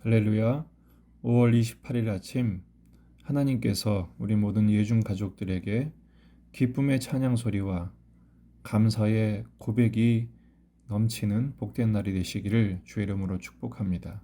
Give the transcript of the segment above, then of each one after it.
할렐루야. 5월 28일 아침 하나님께서 우리 모든 예중 가족들에게 기쁨의 찬양 소리와 감사의 고백이 넘치는 복된 날이 되시기를 주의 이름으로 축복합니다.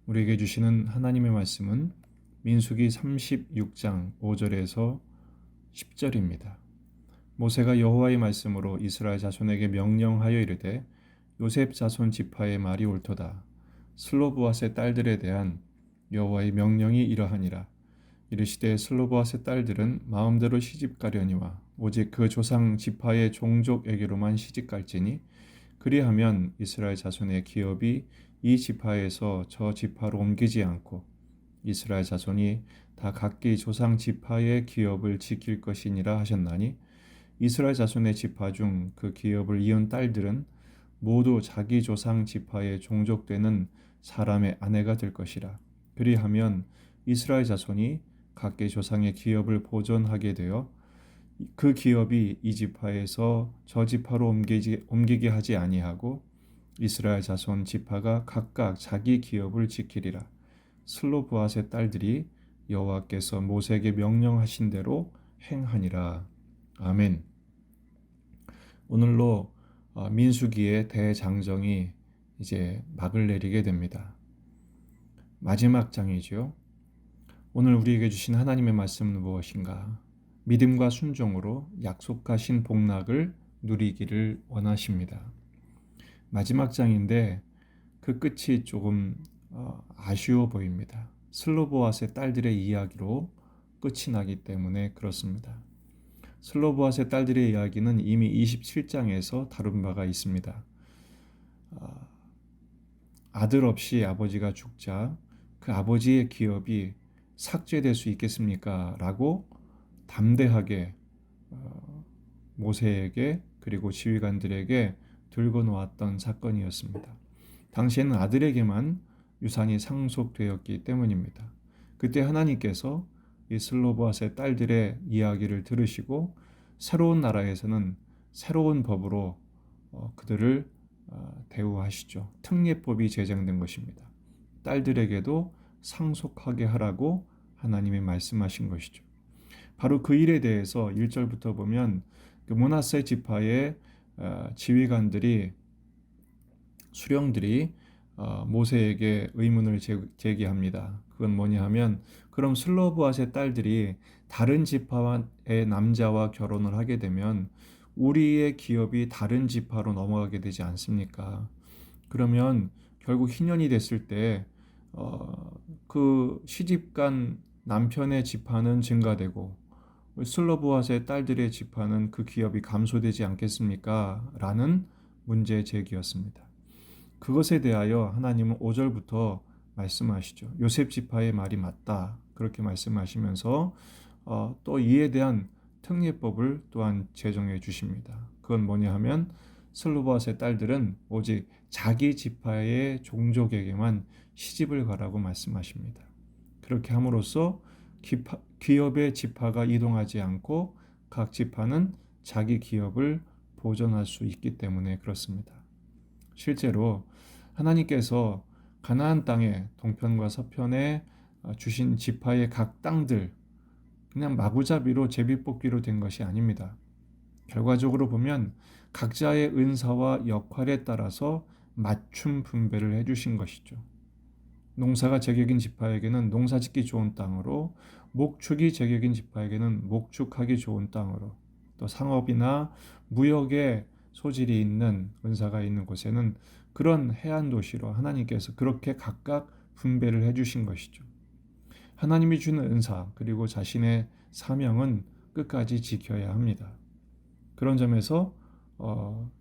우리에게 주시는 하나님의 말씀은 민수기 36장 5절에서 10절입니다. 모세가 여호와의 말씀으로 이스라엘 자손에게 명령하여 이르되 요셉 자손 지파의 말이 옳도다. 슬로브앗의 딸들에 대한 여호와의 명령이 이러하니라. 이르시되 슬로브앗의 딸들은 마음대로 시집가려니와 오직 그 조상 지파의 종족에게로만 시집갈지니 그리하면 이스라엘 자손의 기업이 이 지파에서 저 지파로 옮기지 않고 이스라엘 자손이 다 각기 조상 지파의 기업을 지킬 것이니라 하셨나니 이스라엘 자손의 지파 중 그 기업을 이은 딸들은 모두 자기 조상 지파의 종족되는 사람의 아내가 될 것이라. 그리하면 이스라엘 자손이 각기 조상의 기업을 보존하게 되어 그 기업이 이 지파에서 저 지파로 옮기게 하지 아니하고 이스라엘 자손 지파가 각각 자기 기업을 지키리라. 슬로브앗의 딸들이 여호와께서 모세에게 명령하신 대로 행하니라. 아멘. 오늘로 민수기의 대장정이 이제 막을 내리게 됩니다. 마지막 장이죠. 오늘 우리에게 주신 하나님의 말씀은 무엇인가? 믿음과 순종으로 약속하신 복락을 누리기를 원하십니다. 마지막 장인데 그 끝이 조금 아쉬워 보입니다. 슬로보앗의 딸들의 이야기로 끝이 나기 때문에 그렇습니다. 슬로보앗의 딸들의 이야기는 이미 27장에서 다룬 바가 있습니다. 아들 없이 아버지가 죽자 그 아버지의 기업이 삭제될 수 있겠습니까? 라고 담대하게 모세에게 그리고 지휘관들에게 들고 놓았던 사건이었습니다. 당시에는 아들에게만 유산이 상속되었기 때문입니다. 그때 하나님께서 이 슬로보앗의 딸들의 이야기를 들으시고 새로운 나라에서는 새로운 법으로 그들을 대우하시죠. 특례법이 제정된 것입니다. 딸들에게도 상속하게 하라고 하나님이 말씀하신 것이죠. 바로 그 일에 대해서 1절부터 보면 그 므낫세 지파의 지휘관들이 수령들이 모세에게 의문을 제기합니다. 그건 뭐냐 하면 그럼 슬로브앗의 딸들이 다른 지파의 남자와 결혼을 하게 되면 우리의 기업이 다른 지파로 넘어가게 되지 않습니까? 그러면 결국 희년이 됐을 때 그 시집간 남편의 지파는 증가되고 슬로브앗의 딸들의 지파는 그 기업이 감소되지 않겠습니까? 라는 문제 제기였습니다. 그것에 대하여 하나님은 5절부터 말씀하시죠. 요셉 지파의 말이 맞다. 그렇게 말씀하시면서 또 이에 대한 특례법을 또한 제정해 주십니다. 그건 뭐냐 하면 슬로바스의 딸들은 오직 자기 지파의 종족에게만 시집을 가라고 말씀하십니다. 그렇게 함으로써 기업의 지파가 이동하지 않고 각 지파는 자기 기업을 보존할 수 있기 때문에 그렇습니다. 실제로 하나님께서 가나안 땅의 동편과 서편에 주신 지파의 각 땅들 그냥 마구잡이로 제비뽑기로 된 것이 아닙니다. 결과적으로 보면 각자의 은사와 역할에 따라서 맞춤 분배를 해주신 것이죠. 농사가 제격인 지파에게는 농사짓기 좋은 땅으로, 목축이 제격인 지파에게는 목축하기 좋은 땅으로, 또 상업이나 무역에 소질이 있는 은사가 있는 곳에는 그런 해안 도시로 하나님께서 그렇게 각각 분배를 해주신 것이죠. 하나님이 주는 은사 그리고 자신의 사명은 끝까지 지켜야 합니다. 그런 점에서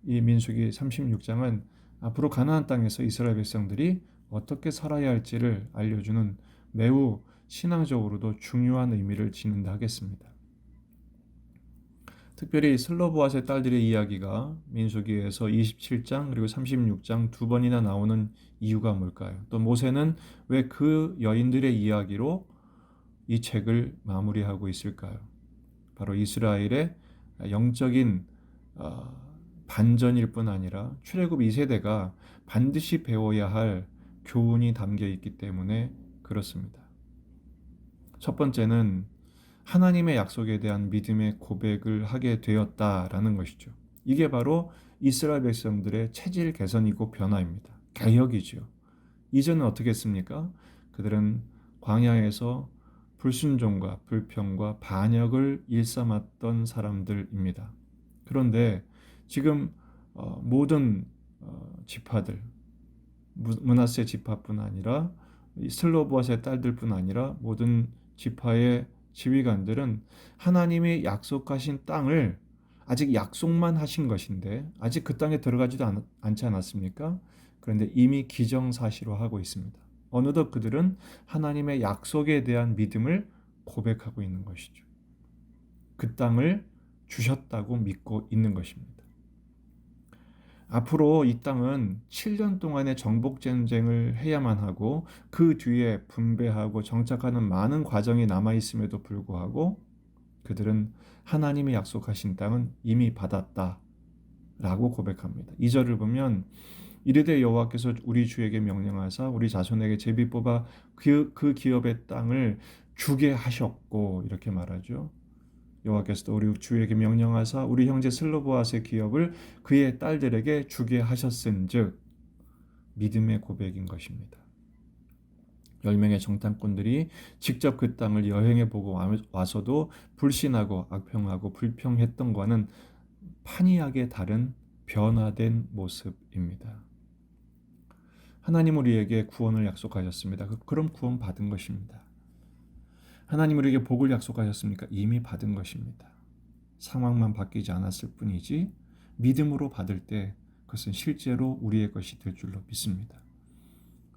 이 민수기 36장은 앞으로 가나안 땅에서 이스라엘 백성들이 어떻게 살아야 할지를 알려주는 매우 신앙적으로도 중요한 의미를 지닌다 하겠습니다. 특별히 슬로보앗의 딸들의 이야기가 민수기에서 27장 그리고 36장 두 번이나 나오는 이유가 뭘까요? 또 모세는 왜 그 여인들의 이야기로 이 책을 마무리하고 있을까요? 바로 이스라엘의 영적인 반전일 뿐 아니라 출애굽 2세대가 반드시 배워야 할 교훈이 담겨 있기 때문에 그렇습니다. 첫 번째는 하나님의 약속에 대한 믿음의 고백을 하게 되었다라는 것이죠. 이게 바로 이스라엘 백성들의 체질 개선이고 변화입니다. 개혁이죠. 이전은 어떻게 했습니까? 그들은 광야에서 불순종과 불평과 반역을 일삼았던 사람들입니다. 그런데 지금 모든 지파들, 므낫세 지파뿐 아니라 슬로보아스의 딸들뿐 아니라 모든 지파의 지휘관들은 하나님이 약속하신 땅을 아직 약속만 하신 것인데 아직 그 땅에 들어가지도 않지 않았습니까? 그런데 이미 기정사실화하고 있습니다. 어느덧 그들은 하나님의 약속에 대한 믿음을 고백하고 있는 것이죠. 그 땅을 주셨다고 믿고 있는 것입니다. 앞으로 이 땅은 7년 동안의 정복 전쟁을 해야만 하고 그 뒤에 분배하고 정착하는 많은 과정이 남아 있음에도 불구하고 그들은 하나님이 약속하신 땅은 이미 받았다라고 고백합니다. 2절을 보면 이르되 여호와께서 우리 주에게 명령하사 우리 자손에게 제비 뽑아 그 기업의 땅을 주게 하셨고 이렇게 말하죠. 여호와께서도 우리 주에게 명령하사 우리 형제 슬로보아스의 기업을 그의 딸들에게 주게 하셨은즉 믿음의 고백인 것입니다. 10명의 정탐꾼들이 직접 그 땅을 여행해 보고 와서도 불신하고 악평하고 불평했던 것과는 판이하게 다른 변화된 모습입니다. 하나님 우리에게 구원을 약속하셨습니다. 그럼 구원 받은 것입니다. 하나님 우리에게 복을 약속하셨습니까? 이미 받은 것입니다. 상황만 바뀌지 않았을 뿐이지 믿음으로 받을 때 그것은 실제로 우리의 것이 될 줄로 믿습니다.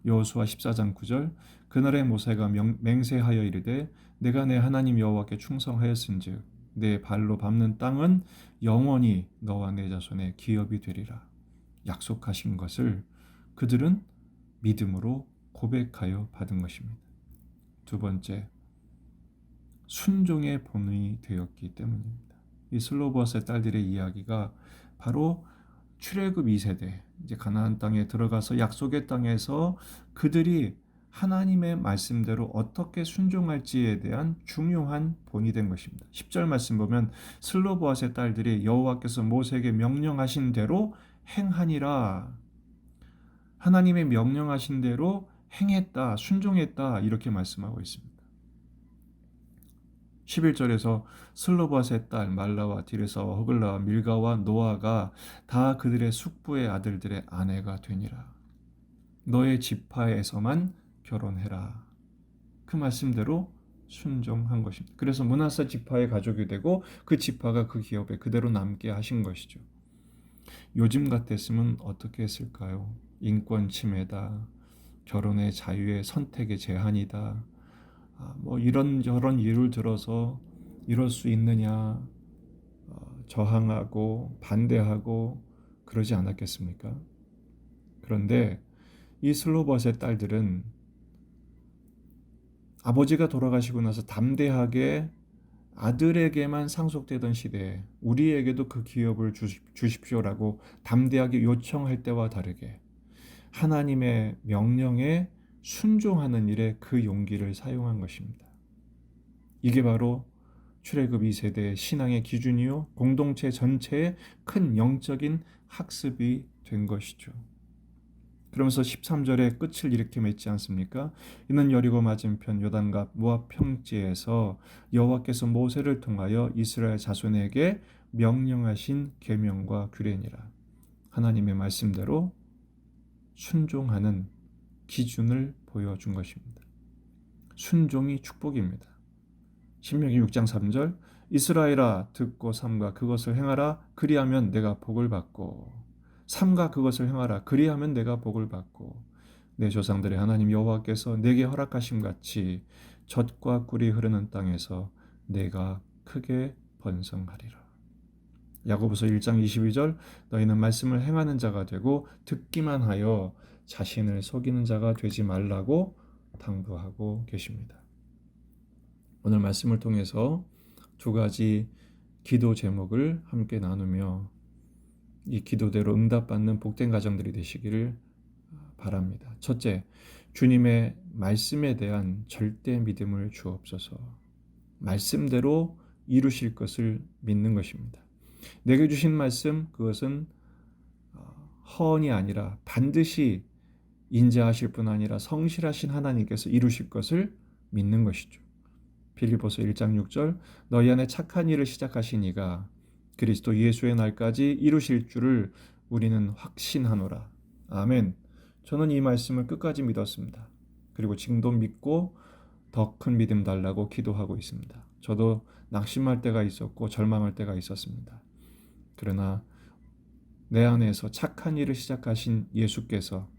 여호수아 14장 9절 그날에 모세가 맹세하여 이르되 내가 내 하나님 여호와께 충성하였은즉 내 발로 밟는 땅은 영원히 너와 내 자손의 기업이 되리라. 약속하신 것을 그들은 믿음으로 고백하여 받은 것입니다. 두 번째, 순종의 본이 되었기 때문입니다. 이 슬로보아스의 딸들의 이야기가 바로 출애굽 2세대 이제 가나안 땅에 들어가서 약속의 땅에서 그들이 하나님의 말씀대로 어떻게 순종할지에 대한 중요한 본이 된 것입니다. 10절 말씀 보면 슬로보아스의 딸들이 여호와께서 모세에게 명령하신 대로 행하니라. 하나님의 명령하신 대로 행했다, 순종했다 이렇게 말씀하고 있습니다. 11절에서 슬로바스의 딸 말라와 디르사와 호글라와 밀가와 노아가 다 그들의 숙부의 아들들의 아내가 되니라. 너의 지파에서만 결혼해라. 그 말씀대로 순종한 것입니다. 그래서 므낫세 지파의 가족이 되고 그 지파가 그 기업에 그대로 남게 하신 것이죠. 요즘 같았으면 어떻게 했을까요? 인권 침해다. 결혼의 자유의 선택의 제한이다. 뭐 이런저런 이유를 들어서 이럴 수 있느냐 저항하고 반대하고 그러지 않았겠습니까? 그런데 이 슬로바스의 딸들은 아버지가 돌아가시고 나서 담대하게 아들에게만 상속되던 시대에 우리에게도 그 기업을 주십시오라고 담대하게 요청할 때와 다르게 하나님의 명령에 순종하는 일에 그 용기를 사용한 것입니다. 이게 바로 출애굽 2세대의 신앙의 기준이요 공동체 전체의 큰 영적인 학습이 된 것이죠. 그러면서 13절의 끝을 이렇게 맺지 않습니까? 이는 여리고 맞은편 요단과 모압 평지에서 여호와께서 모세를 통하여 이스라엘 자손에게 명령하신 계명과 규례니라. 하나님의 말씀대로 순종하는 기준을 보여준 것입니다. 순종이 축복입니다. 신명기 6장 3절 이스라엘아 듣고 삼가 그것을 행하라 그리하면 내가 복을 받고 삼가 그것을 행하라 그리하면 내가 복을 받고 내 조상들의 하나님 여호와께서 내게 허락하심 같이 젖과 꿀이 흐르는 땅에서 내가 크게 번성하리라. 야고보서 1장 22절 너희는 말씀을 행하는 자가 되고 듣기만 하여 자신을 속이는 자가 되지 말라고 당부하고 계십니다. 오늘 말씀을 통해서 두 가지 기도 제목을 함께 나누며 이 기도대로 응답받는 복된 가정들이 되시기를 바랍니다. 첫째, 주님의 말씀에 대한 절대 믿음을 주옵소서. 말씀대로 이루실 것을 믿는 것입니다. 내게 주신 말씀, 그것은 허언이 아니라 반드시 인자하실 뿐 아니라 성실하신 하나님께서 이루실 것을 믿는 것이죠. 빌립보서 1장 6절, 너희 안에 착한 일을 시작하신 이가 그리스도 예수의 날까지 이루실 줄을 우리는 확신하노라. 아멘. 저는 이 말씀을 끝까지 믿었습니다. 그리고 지금도 믿고 더 큰 믿음 달라고 기도하고 있습니다. 저도 낙심할 때가 있었고 절망할 때가 있었습니다. 그러나 내 안에서 착한 일을 시작하신 예수께서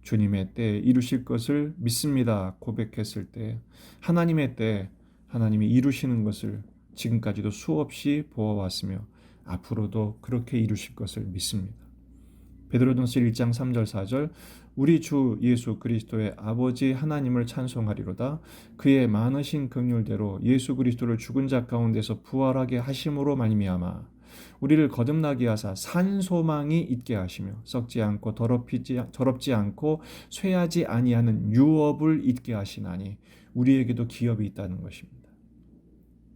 주님의 때에 이루실 것을 믿습니다 고백했을 때 하나님의 때에 하나님이 이루시는 것을 지금까지도 수없이 보아왔으며 앞으로도 그렇게 이루실 것을 믿습니다. 베드로전서 1장 3절 4절, 우리 주 예수 그리스도의 아버지 하나님을 찬송하리로다. 그의 많으신 긍휼대로 예수 그리스도를 죽은 자 가운데서 부활하게 하심으로 말미암아 우리를 거듭나게 하사 산 소망이 있게 하시며 썩지 않고 더럽지 않고 쇠하지 아니하는 유업을 있게 하시나니 우리에게도 기업이 있다는 것입니다.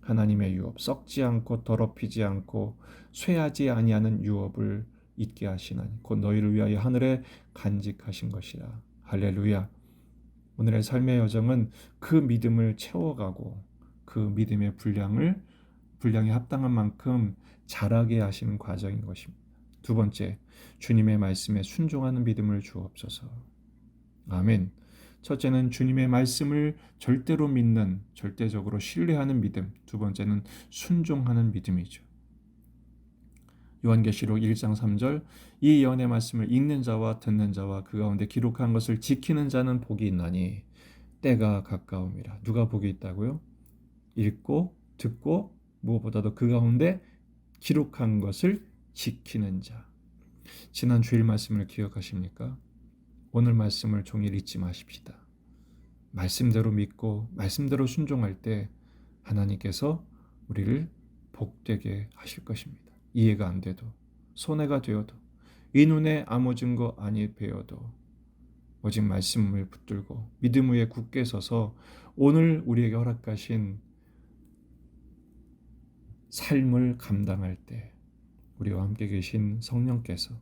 하나님의 유업, 썩지 않고 더럽히지 않고 쇠하지 아니하는 유업을 있게 하시나니 곧 너희를 위하여 하늘에 간직하신 것이라. 할렐루야. 오늘의 삶의 여정은 그 믿음을 채워가고 그 믿음의 분량에 합당한 만큼 자라게 하시는 과정인 것입니다. 두 번째, 주님의 말씀에 순종하는 믿음을 주옵소서. 아멘. 첫째는 주님의 말씀을 절대로 믿는, 절대적으로 신뢰하는 믿음. 두 번째는 순종하는 믿음이죠. 요한계시록 1장 3절, 이 예언의 말씀을 읽는 자와 듣는 자와 그 가운데 기록한 것을 지키는 자는 복이 있나니 때가 가까움이라. 누가 복이 있다고요? 읽고 듣고 무엇보다도 그 가운데 기록한 것을 지키는 자. 지난 주일 말씀을 기억하십니까? 오늘 말씀을 종일 잊지 마십시다. 말씀대로 믿고 말씀대로 순종할 때 하나님께서 우리를 복되게 하실 것입니다. 이해가 안 돼도, 손해가 되어도, 이 눈에 아무 증거 아니 배어도 오직 말씀을 붙들고 믿음 위에 굳게 서서 오늘 우리에게 허락하신 삶을 감당할 때 우리와 함께 계신 성령께서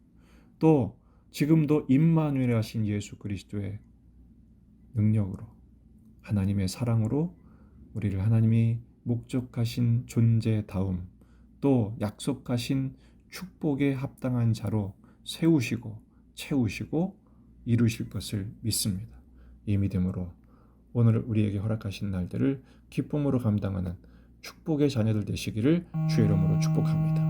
또 지금도 임마누엘 하신 예수 그리스도의 능력으로 하나님의 사랑으로 우리를 하나님이 목적하신 존재다움 또 약속하신 축복에 합당한 자로 세우시고 채우시고 이루실 것을 믿습니다. 이 믿음으로 오늘 우리에게 허락하신 날들을 기쁨으로 감당하는 축복의 자녀들 되시기를 주의 이름으로 축복합니다.